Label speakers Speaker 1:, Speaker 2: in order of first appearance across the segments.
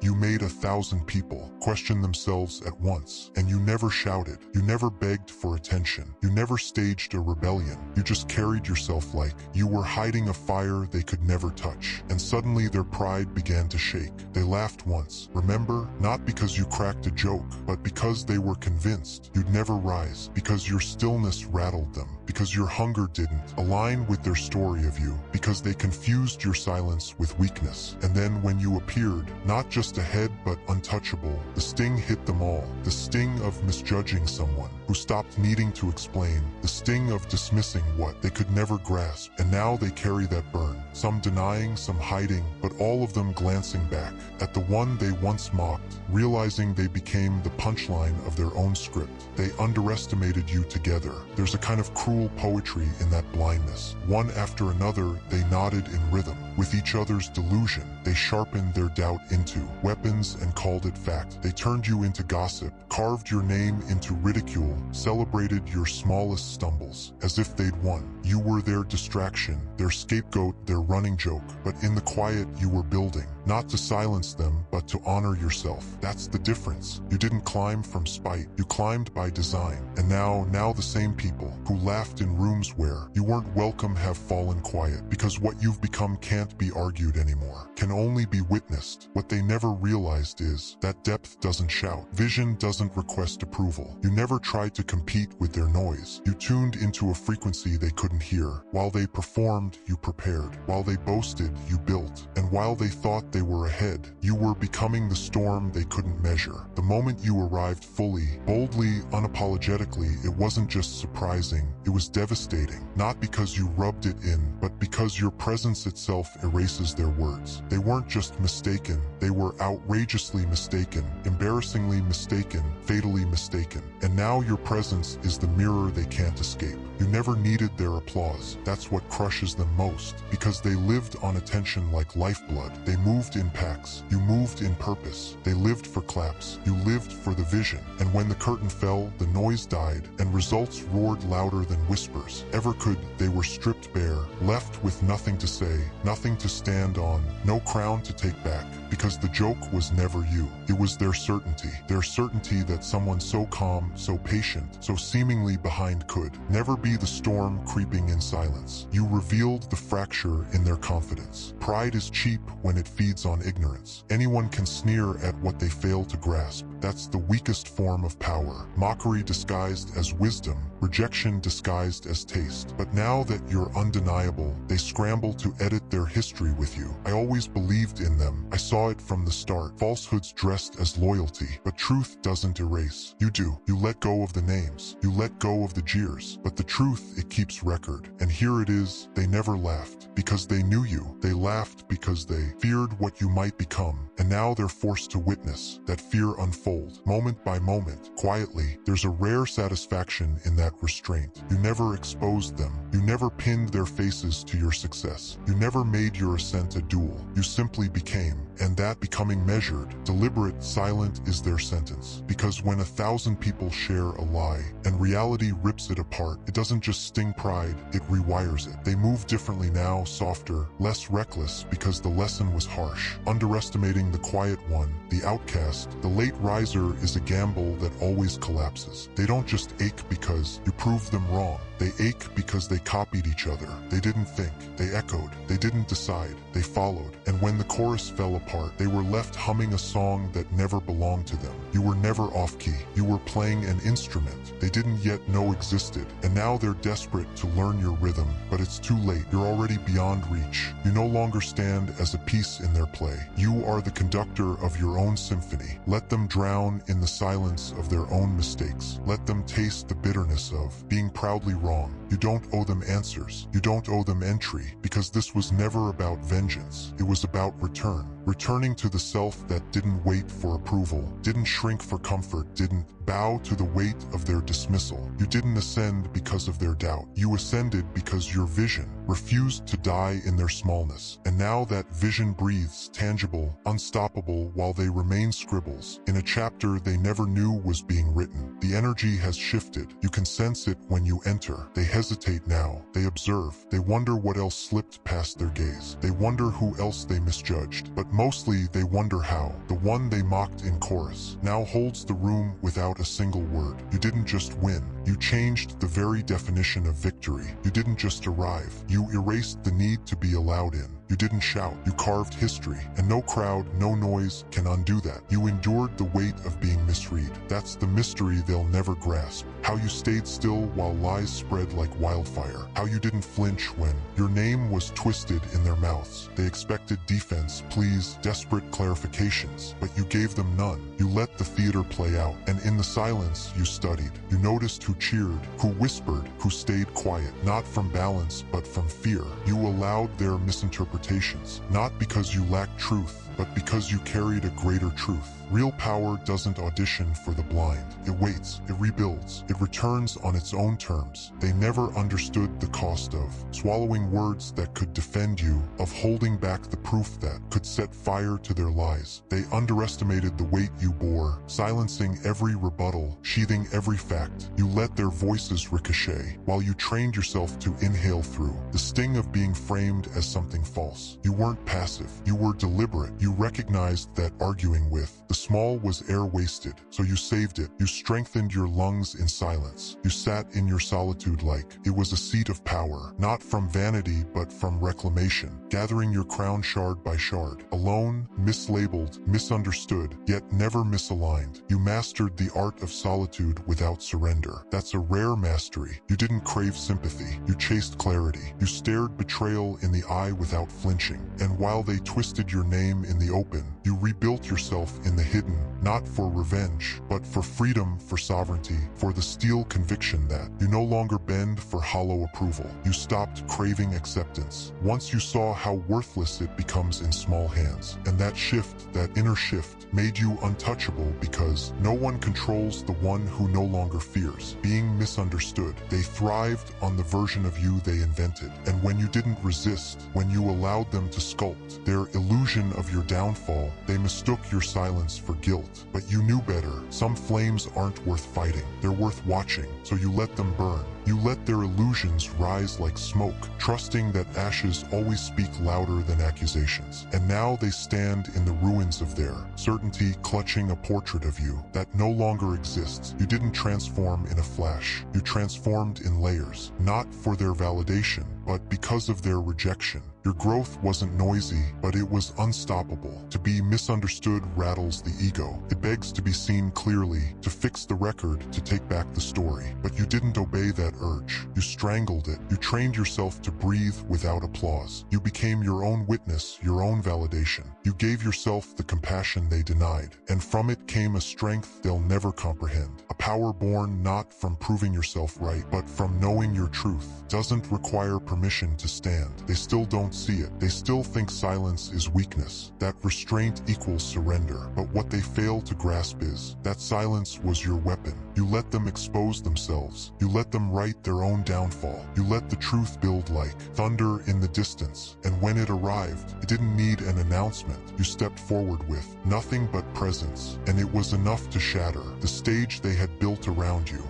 Speaker 1: You made 1,000 people question themselves at once, and you never shouted. You never begged for attention. You never staged a rebellion. You just carried yourself like you were hiding a fire they could never touch. And suddenly their pride began to shake. They laughed once, remember? Not because you cracked a joke, but because they were convinced you'd never rise, because your stillness rattled them, because your hunger didn't align with their story of you, because they confused your silence with weakness. And then when you appeared, not just ahead but untouchable, the sting hit them all. The sting of misjudging someone who stopped needing to explain, the sting of dismissing what they could never grasp. And now they carry that burn, some denying, some hiding, but all of them glancing back at the one they once mocked, realizing they became the punchline of their own script. They underestimated you together. There's a kind of cruel poetry in that blindness. One after another, they nodded in rhythm with each other's delusion. They sharpened their doubt into weapons and called it fact. They turned you into gossip, carved your name into ridicule, celebrated your smallest stumbles as if they'd won. You were their distraction, their scapegoat, their running joke. But in the quiet, you were building, not to silence them, but to honor yourself. That's the difference. You didn't climb from spite. You climbed by design. And now the same people who laughed in rooms where you weren't welcome have fallen quiet, because what you've become can't be argued anymore, can only be witnessed. What they never realized is that depth doesn't shout. Vision doesn't request approval. You never tried to compete with their noise. You tuned into a frequency they couldn't hear. While they performed, you prepared. While they boasted, you built. And while they thought they were ahead, you were becoming the storm they couldn't measure. The moment you arrived fully, boldly, unapologetically, it wasn't just surprising, it was devastating. Not because you rubbed it in, but because your presence itself erases their words. They weren't just mistaken, they were outrageously mistaken, embarrassingly mistaken, fatally mistaken. And now your presence is the mirror they can't escape. You never needed their applause. That's what crushes them most, because they lived on attention like lifeblood. They moved in packs. You moved in purpose. They lived for claps. You lived for the vision. And when the curtain fell, the noise died, and results roared louder than whispers ever could. They were stripped bare, left with nothing to say, nothing to stand on, no crown to take back. Because the joke was never you. It was their certainty that someone so calm, so patient, so seemingly behind could never be the storm creeping in silence. You revealed the fracture in their confidence. Pride is cheap when it feeds on ignorance. Anyone can sneer at what they fail to grasp. That's the weakest form of power. Mockery disguised as wisdom, rejection disguised as taste. But now that you're undeniable, they scramble to edit their history with you. I always believed in them. I saw it from the start. Falsehoods dressed as loyalty, but truth doesn't erase. You do. You let go of the names. You let go of the jeers. But the truth, it keeps record. And here it is. They never laughed because they knew you. They laughed because they feared what you might become. And now they're forced to witness that fear unfold, moment by moment, quietly. There's a rare satisfaction in that restraint. You never exposed them. You never pinned their faces to your success. You never made your ascent a duel. You simply became. And that becoming measured, deliberate, silent is their sentence. Because when 1,000 people share a lie and reality rips it apart, it doesn't just sting pride, it rewires it. They move differently now, softer, less reckless, because the lesson was harsh. Underestimating the quiet one, the outcast, the late riser is a gamble that always collapses. They don't just ache because you proved them wrong. They ache because they copied each other. They didn't think. They echoed. They didn't decide. They followed. And when the chorus fell apart, they were left humming a song that never belonged to them. You were never off-key. You were playing an instrument they didn't yet know existed. And now they're desperate to learn your rhythm, but it's too late. You're already beyond reach. You no longer stand as a piece in their play. You are the conductor of your own symphony. Let them drown in the silence of their own mistakes. Let them taste the bitterness of being proudly wrong. You don't owe them answers. You don't owe them entry, because this was never about vengeance. It was about return. Returning to the self that didn't wait for approval, didn't shrink for comfort, didn't bow to the weight of their dismissal. You didn't ascend because of their doubt. You ascended because your vision refused to die in their smallness. And now that vision breathes, tangible, unstoppable, while they remain scribbles in a chapter they never knew was being written. The energy has shifted. You can sense it when you enter. They hesitate now. They observe. They wonder what else slipped past their gaze. They wonder who else they misjudged. But mostly they wonder how. The one they mocked in chorus now holds the room without a single word. You didn't just win. You changed the very definition of victory. You didn't just arrive. You erased the need to be allowed in. You didn't shout. You carved history. And no crowd, no noise can undo that. You endured the weight of being misread. That's the mystery they'll never grasp. How you stayed still while lies spread like wildfire. How you didn't flinch when your name was twisted in their mouths. They expected defense, pleas, desperate clarifications, but you gave them none. You let the theater play out, and in the silence you studied. You noticed who cheered, who whispered, who stayed quiet, not from balance, but from fear. You allowed their misinterpretations, not because you lacked truth, but because you carried a greater truth. Real power doesn't audition for the blind. It waits, it rebuilds, it returns on its own terms. They never understood the cost of swallowing words that could defend you, of holding back the proof that could set fire to their lies. They underestimated the weight you bore, silencing every rebuttal, sheathing every fact. You let their voices ricochet, while you trained yourself to inhale through the sting of being framed as something false. You weren't passive, you were deliberate. You recognized that arguing with the small was air wasted, so you saved it. You strengthened your lungs in silence. You sat in your solitude like it was a seat of power, not from vanity but from reclamation, gathering your crown shard by shard. Alone, mislabeled, misunderstood, yet never misaligned. You mastered the art of solitude without surrender. That's a rare mastery. You didn't crave sympathy. You chased clarity. You stared betrayal in the eye without flinching. And while they twisted your name in the open, you rebuilt yourself in the hidden, not for revenge, but for freedom, for sovereignty, for the steel conviction that you no longer bend for hollow approval. You stopped craving acceptance once you saw how worthless it becomes in small hands. And that shift, that inner shift, made you untouchable because no one controls the one who no longer fears being misunderstood. They thrived on the version of you they invented. And when you didn't resist, when you allowed them to sculpt their illusion of your downfall, they mistook your silence for guilt. But you knew better. Some flames aren't worth fighting. They're worth watching. So you let them burn. You let their illusions rise like smoke, trusting that ashes always speak louder than accusations. And now they stand in the ruins of their certainty, clutching a portrait of you that no longer exists. You didn't transform in a flash. You transformed in layers, not for their validation, but because of their rejection. Your growth wasn't noisy, but it was unstoppable. To be misunderstood rattles the ego. It begs to be seen clearly, to fix the record, to take back the story. But you didn't obey that urge. You strangled it. You trained yourself to breathe without applause. You became your own witness, your own validation. You gave yourself the compassion they denied. And from it came a strength they'll never comprehend. A power born not from proving yourself right, but from knowing your truth doesn't require permission to stand. They still don't see it. They still think silence is weakness, that restraint equals surrender. But what they fail to grasp is that silence was your weapon. You let them expose themselves. You let them write their own downfall. You let the truth build like thunder in the distance. And when it arrived, it didn't need an announcement. You stepped forward with nothing but presence, and it was enough to shatter the stage they had built around you.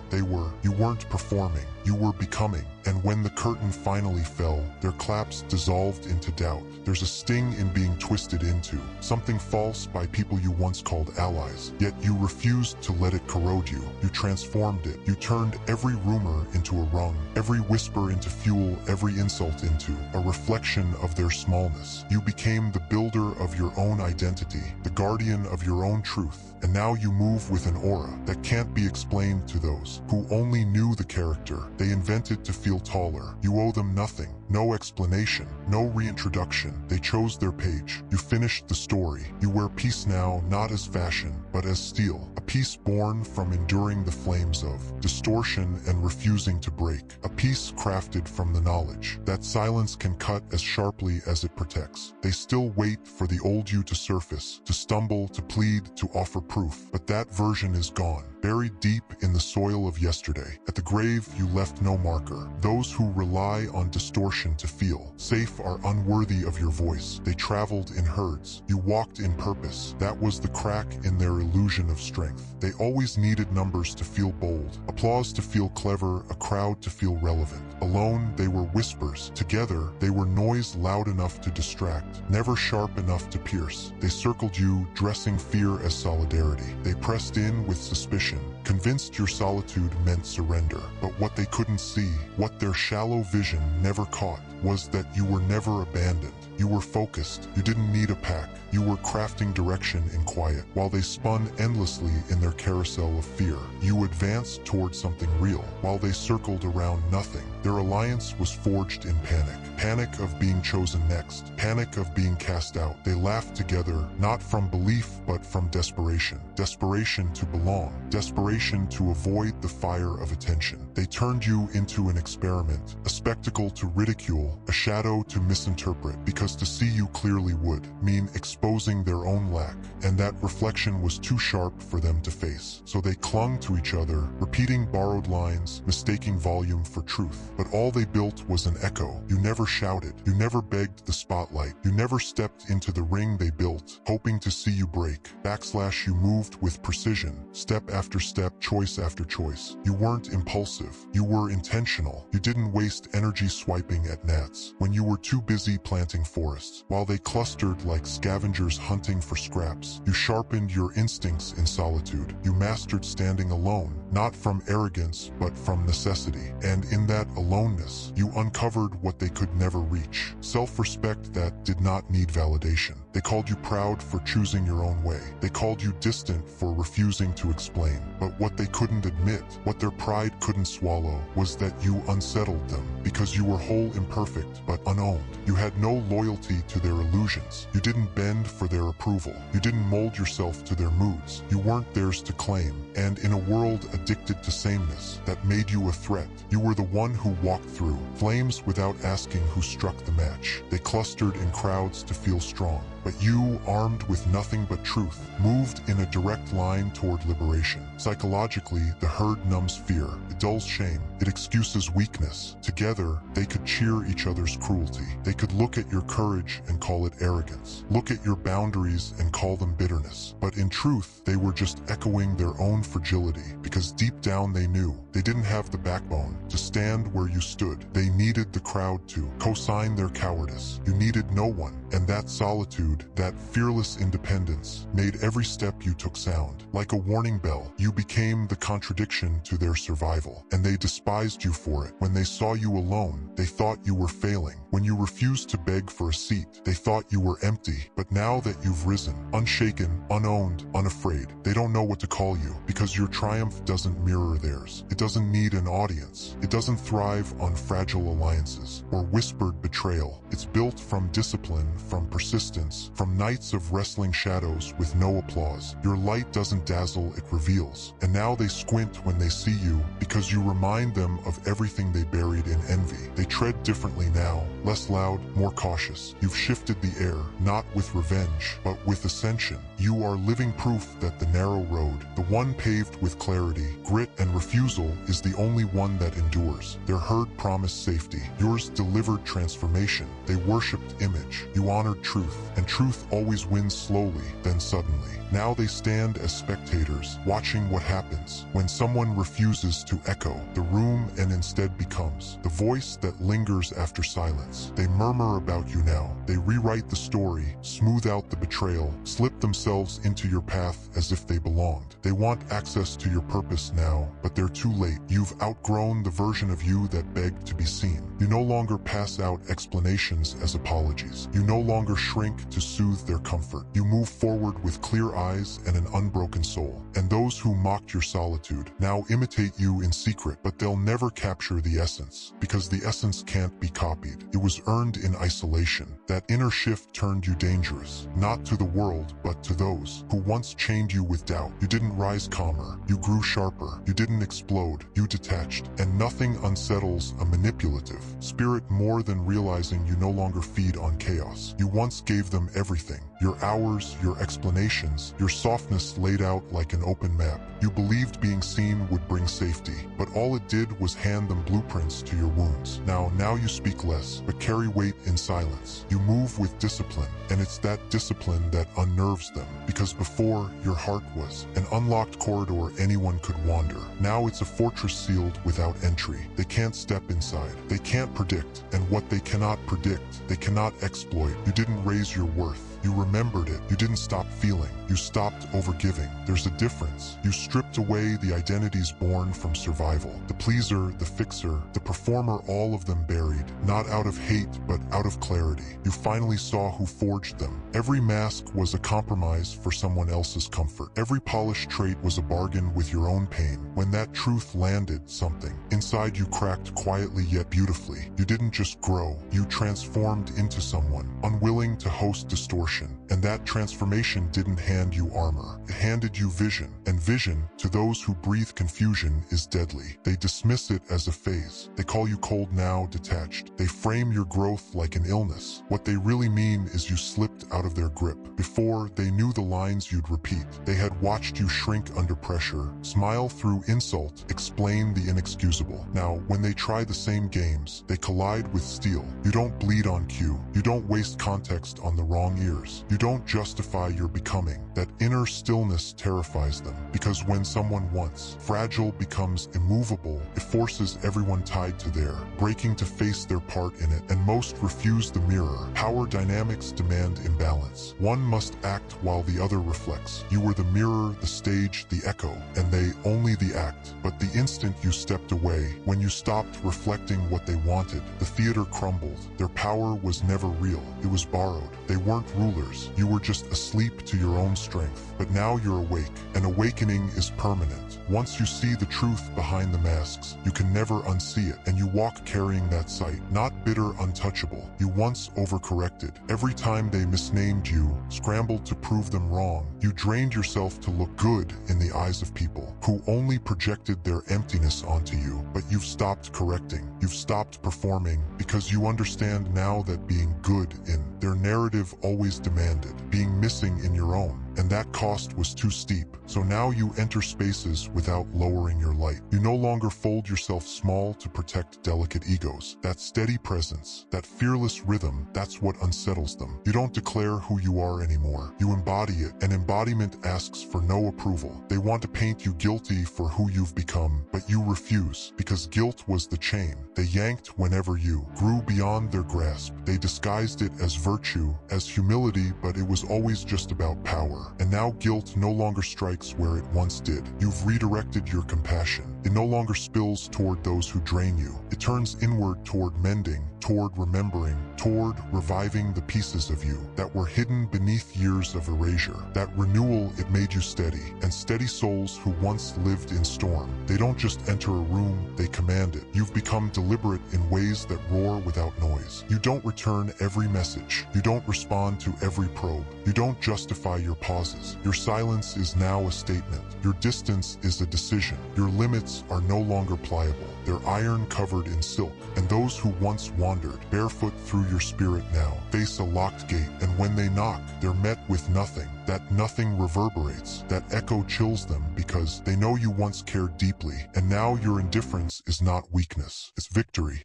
Speaker 1: You weren't performing. You were becoming. And when the curtain finally fell, their claps dissolved into doubt. There's a sting in being twisted into something false by people you once called allies. Yet you refused to let it corrode you. You transformed it. You turned every rumor into a rung, every whisper into fuel, every insult into a reflection of their smallness. You became the builder of your own identity, the guardian of your own truth. And now you move with an aura that can't be explained to those who only knew the character they invented to feel taller. You owe them nothing. No explanation, no reintroduction. They chose their page. You finished the story. You wear peace now, not as fashion, but as steel. A peace born from enduring the flames of distortion and refusing to break. A peace crafted from the knowledge that silence can cut as sharply as it protects. They still wait for the old you to surface, to stumble, to plead, to offer proof. But that version is gone, buried deep in the soil of yesterday. At the grave, you left no marker. Those who rely on distortion permission to feel. Safe are unworthy of your voice. They traveled in herds. You walked in purpose. That was the crack in their illusion of strength. They always needed numbers to feel bold, applause to feel clever, a crowd to feel relevant. Alone, they were whispers. Together, they were noise loud enough to distract, never sharp enough to pierce. They circled you, dressing fear as solidarity. They pressed in with suspicion, convinced your solitude meant surrender. But what they couldn't see, what their shallow vision never caught, was that you were never abandoned. You were focused. You didn't need a pack. You were crafting direction in quiet. While they spun endlessly in their carousel of fear, you advanced toward something real. While they circled around nothing, their alliance was forged in panic. Panic of being chosen next. Panic of being cast out. They laughed together, not from belief, but from desperation. Desperation to belong. Desperation to avoid the fire of attention. They turned you into an experiment, a spectacle to ridicule, a shadow to misinterpret, because to see you clearly would mean exposing their own lack, and that reflection was too sharp for them to face. So they clung to each other, repeating borrowed lines, mistaking volume for truth. But all they built was an echo. You never shouted. You never begged the spotlight. You never stepped into the ring they built, hoping to see you break. Backslash, you moved with precision, step after step, choice after choice. You weren't impulsive. You were intentional. You didn't waste energy swiping at gnats when you were too busy planting forests. While they clustered like scavengers hunting for scraps, you sharpened your instincts in solitude. You mastered standing alone, not from arrogance, but from necessity. And in that aloneness, you uncovered what they could never reach. Self-respect that did not need validation. They called you proud for choosing your own way. They called you distant for refusing to explain. But what they couldn't admit, what their pride couldn't swallow, was that you unsettled them, because you were whole, imperfect, but unowned. You had no loyalty to their illusions. You didn't bend for their approval. You didn't mold yourself to their moods. You weren't theirs to claim. And in a world addicted to sameness that made you a threat, you were the one who walked through flames without asking who struck the match. They clustered in crowds to feel strong. But you, armed with nothing but truth, moved in a direct line toward liberation. Psychologically, the herd numbs fear. It dulls shame. It excuses weakness. Together, they could cheer each other's cruelty. They could look at your courage and call it arrogance. Look at your boundaries and call them bitterness. But in truth, they were just echoing their own fragility, because deep down they knew they didn't have the backbone to stand where you stood. They needed the crowd to co-sign their cowardice. You needed no one. And that solitude, that fearless independence, made every step you took sound. Like a warning bell, you became the contradiction to their survival. And they despised you for it. When they saw you alone, they thought you were failing. When you refused to beg for a seat, they thought you were empty. But now that you've risen, unshaken, unowned, unafraid, they don't know what to call you, because your triumph doesn't mirror theirs. It doesn't need an audience. It doesn't thrive on fragile alliances or whispered betrayal. It's built from discipline, from persistence, from nights of wrestling shadows with no applause. Your light doesn't dazzle, it reveals. And now they squint when they see you, because you remind them of everything they buried in envy. They tread differently now, less loud, more cautious. You've shifted the air, not with revenge, but with ascension. You are living proof that the narrow road, the one paved with clarity, grit, and refusal, is the only one that endures. Their herd promised safety. Yours delivered transformation. They worshipped image. You honored truth, and truth always wins slowly, then suddenly. Now they stand as spectators, watching what happens when someone refuses to echo the room and instead becomes the voice that lingers after silence. They murmur about you now. They rewrite the story, smooth out the betrayal, slip themselves into your path as if they belonged. They want access to your purpose now, but they're too late. You've outgrown the version of you that begged to be seen. You no longer pass out explanations as apologies. You no longer shrink to soothe their comfort. You move forward with clear eyes and an unbroken soul. And those who mocked your solitude now imitate you in secret, but they'll never capture the essence, because the essence can't be copied. It was earned in isolation. That inner shift turned you dangerous, not to the world, but to those who once chained you with doubt. You didn't rise calmer. You grew sharper. You didn't explode. You detached. And nothing unsettles a manipulative spirit more than realizing you no longer feed on chaos. You once gave them everything. Your hours, your explanations, your softness laid out like an open map. You believed being seen would bring safety, but all it did was hand them blueprints to your wounds. Now you speak less, but carry weight in silence. You move with discipline, and it's that discipline that unnerves them. Because before, your heart was an unlocked corridor anyone could wander. Now it's a fortress sealed without entry. They can't step inside. They can't predict, and what they cannot predict, they cannot exploit. You didn't raise your worth. You remembered it. You didn't stop feeling. You stopped overgiving. There's a difference. You stripped away the identities born from survival. The pleaser, the fixer, the performer, all of them buried. Not out of hate, but out of clarity. You finally saw who forged them. Every mask was a compromise for someone else's comfort. Every polished trait was a bargain with your own pain. When that truth landed, something inside you cracked quietly yet beautifully. You didn't just grow. You transformed into someone, unwilling to host distortion. And that transformation didn't hand you armor. It handed you vision. And vision, to those who breathe confusion, is deadly. They dismiss it as a phase. They call you cold now, detached. They frame your growth like an illness. What they really mean is you slipped out of their grip. Before, they knew the lines you'd repeat. They had watched you shrink under pressure, smile through insult, explain the inexcusable. Now, when they try the same games, they collide with steel. You don't bleed on cue. You don't waste context on the wrong ears. You don't justify your becoming. That inner stillness terrifies them, because when someone once fragile becomes immovable, it forces everyone tied to there, breaking to face their part in it, and most refuse the mirror. Power dynamics demand imbalance. One must act while the other reflects. You were the mirror, the stage, the echo, and they only the act. But the instant you stepped away, when you stopped reflecting what they wanted, the theater crumbled. Their power was never real. It was borrowed. They weren't rulers. You were just asleep to your own strength. But now you're awake. An awakening is permanent. Once you see the truth behind the masks, you can never unsee it, and you walk carrying that sight. Not bitter, untouchable. You once overcorrected. Every time they misnamed you, scrambled to prove them wrong, you drained yourself to look good in the eyes of people who only projected their emptiness onto you. But you've stopped correcting. You've stopped performing, because you understand now that being good in their narrative always demanded being missing in your own. And that cost was too steep. So now you enter spaces without lowering your light. You no longer fold yourself small to protect delicate egos. That steady presence, that fearless rhythm, that's what unsettles them. You don't declare who you are anymore. You embody it. An embodiment asks for no approval. They want to paint you guilty for who you've become, but you refuse, because guilt was the chain they yanked whenever you grew beyond their grasp. They disguised it as virtue, as humility, but it was always just about power. And now guilt no longer strikes where it once did. You've redirected your compassion. It no longer spills toward those who drain you. It turns inward toward mending, toward remembering, toward reviving the pieces of you that were hidden beneath years of erasure. That renewal, it made you steady. And steady souls who once lived in storm, they don't just enter a room, they command it. You've become deliberate in ways that roar without noise. You don't return every message. You don't respond to every probe. You don't justify your pauses. Your silence is now a statement. Your distance is a decision. Your limits are no longer pliable. They're iron covered in silk. And those who once wandered barefoot through your spirit now face a locked gate. And when they knock, they're met with nothing. That nothing reverberates. That echo chills them because they know you once cared deeply. And now your indifference is not weakness. It's victory.